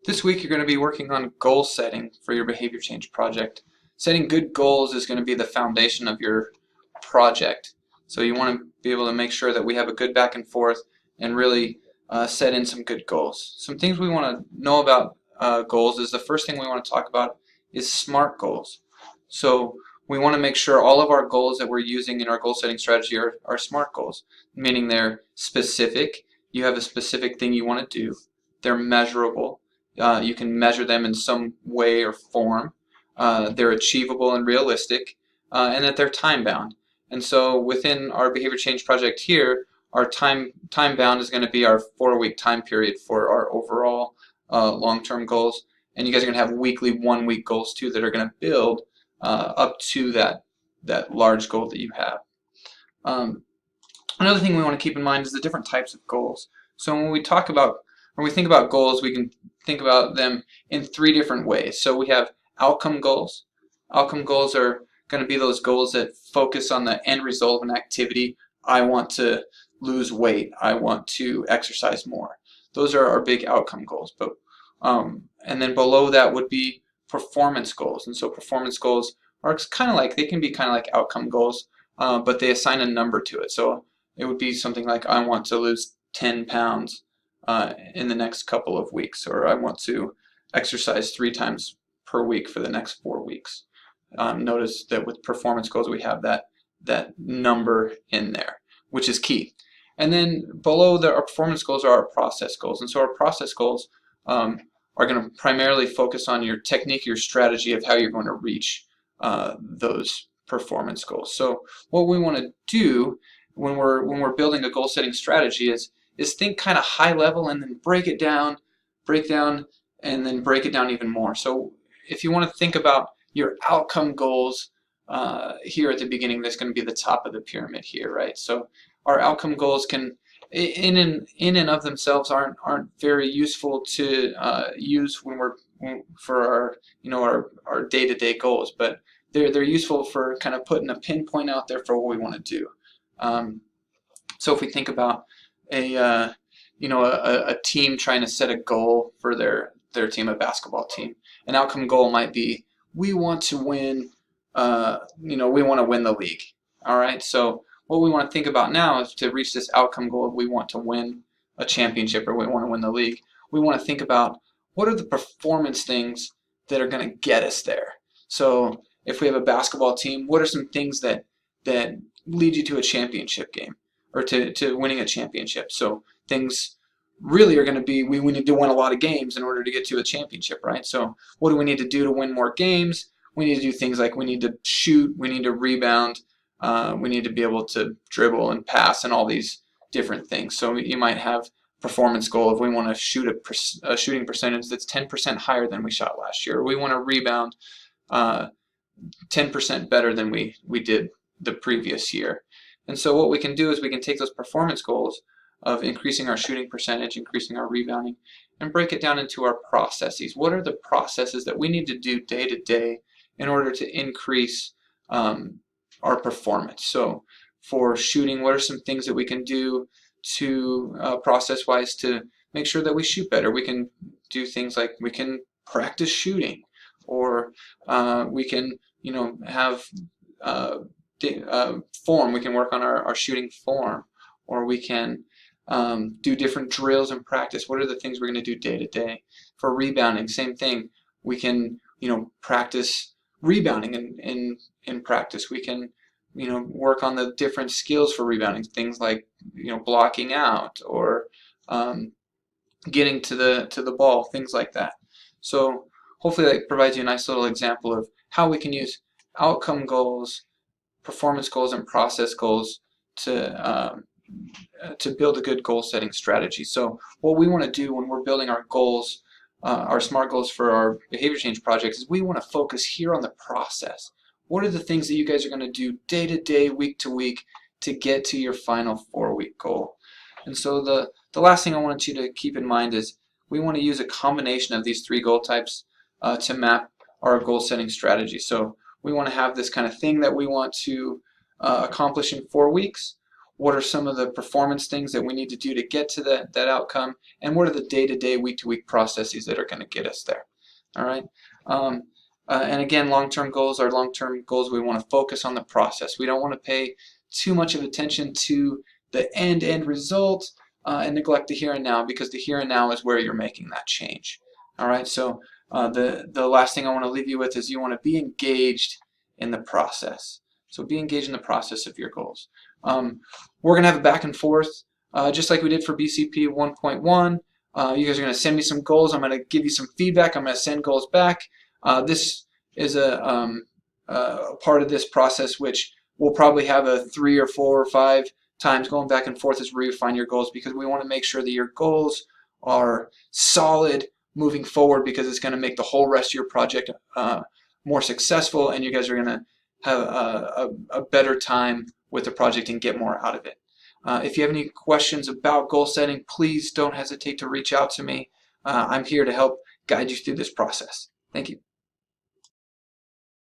This week you're going to be working on goal setting for your behavior change project. Setting good goals is going to be the foundation of your project. So you want to be able to make sure that we have a good back and forth and really set in some good goals. Some things we want to know about goals is the first thing we want to talk about is SMART goals. So we want to make sure all of our goals that we're using in our goal setting strategy are SMART goals, meaning they're specific, you have a specific thing you want to do, they're measurable, you can measure them in some way or form. They're achievable and realistic, and that they're time bound. And so within our behavior change project here, our time bound is going to be our 4-week time period for our overall long-term goals. And you guys are going to have weekly 1-week goals too that are going to build up to that large goal that you have. Another thing we want to keep in mind is the different types of goals. So when we think about goals, we can think about them in 3 different ways. So we have outcome goals. Outcome goals are going to be those goals that focus on the end result of an activity. I want to lose weight. I want to exercise more. Those are our big outcome goals. But and then below that would be performance goals. And so performance goals are they can be kind of like outcome goals, but they assign a number to it. So it would be something like, I want to lose 10 pounds in the next couple of weeks, or I want to exercise 3 times per week for the next 4 weeks. Notice that with performance goals we have that number in there, which is key. And then below our performance goals are our process goals. And so our process goals are going to primarily focus on your technique, your strategy of how you're going to reach those performance goals. So what we want to do when we're building a goal setting strategy is think kind of high level and then break down, and then break it down even more. So if you want to think about your outcome goals here at the beginning, that's going to be the top of the pyramid here, right? So our outcome goals can, in and of themselves, aren't very useful to use for our day-to-day goals, but they're useful for kind of putting a pinpoint out there for what we want to do. So if we think about a team trying to set a goal for their team, a basketball team, an outcome goal might be, we want to win. We want to win the league. All right. So what we want to think about now is, to reach this outcome goal, we want to win a championship, or we want to win the league. We want to think about, what are the performance things that are going to get us there. So if we have a basketball team, what are some things that lead you to a championship game, or to winning a championship? So things really are going to be, we need to win a lot of games in order to get to a championship, right? So what do we need to do to win more games? We need to do things like, we need to shoot, we need to rebound, we need to be able to dribble and pass, and all these different things. So you might have performance goal if we want to shoot a shooting percentage that's 10% higher than we shot last year. Or we want to rebound 10% better than we did the previous year. And so what we can do is we can take those performance goals of increasing our shooting percentage, increasing our rebounding, and break it down into our processes. What are the processes that we need to do day to day in order to increase our performance? So for shooting, what are some things that we can do to process-wise to make sure that we shoot better? We can do things like, we can practice shooting, or we can have form. We can work on our shooting form, or we can do different drills in practice. What are the things we're going to do day to day? For rebounding, same thing. We can practice rebounding in practice. We can work on the different skills for rebounding, things like blocking out, or getting to the ball, things like that. So hopefully that provides you a nice little example of how we can use outcome goals, performance goals, and process goals to build a good goal setting strategy. So what we want to do when we're building our goals, our SMART goals for our behavior change projects, is we want to focus here on the process. What are the things that you guys are going to do day to day, week to week, to get to your final 4-week goal? And so the last thing I want you to keep in mind is, we want to use a combination of these 3 goal types to map our goal setting strategy. So we want to have this kind of thing that we want to accomplish in 4 weeks, what are some of the performance things that we need to do to get to that outcome, and what are the day-to-day, week-to-week processes that are going to get us there. All right. And again, long-term goals are long-term goals. We want to focus on the process. We don't want to pay too much of attention to the end result and neglect the here and now, because the here and now is where you're making that change. All right. So the last thing I want to leave you with is you want to be engaged in the process. So be engaged in the process of your goals. We're going to have a back and forth, just like we did for BCP 1.1. You guys are going to send me some goals. I'm going to give you some feedback. I'm going to send goals back. This is a part of this process which we'll probably have a 3 or 4 or 5 times going back and forth as we refine your goals, because we want to make sure that your goals are solid moving forward, because it's going to make the whole rest of your project more successful, and you guys are going to have a better time with the project and get more out of it. If you have any questions about goal setting, please don't hesitate to reach out to me. I'm here to help guide you through this process. Thank you.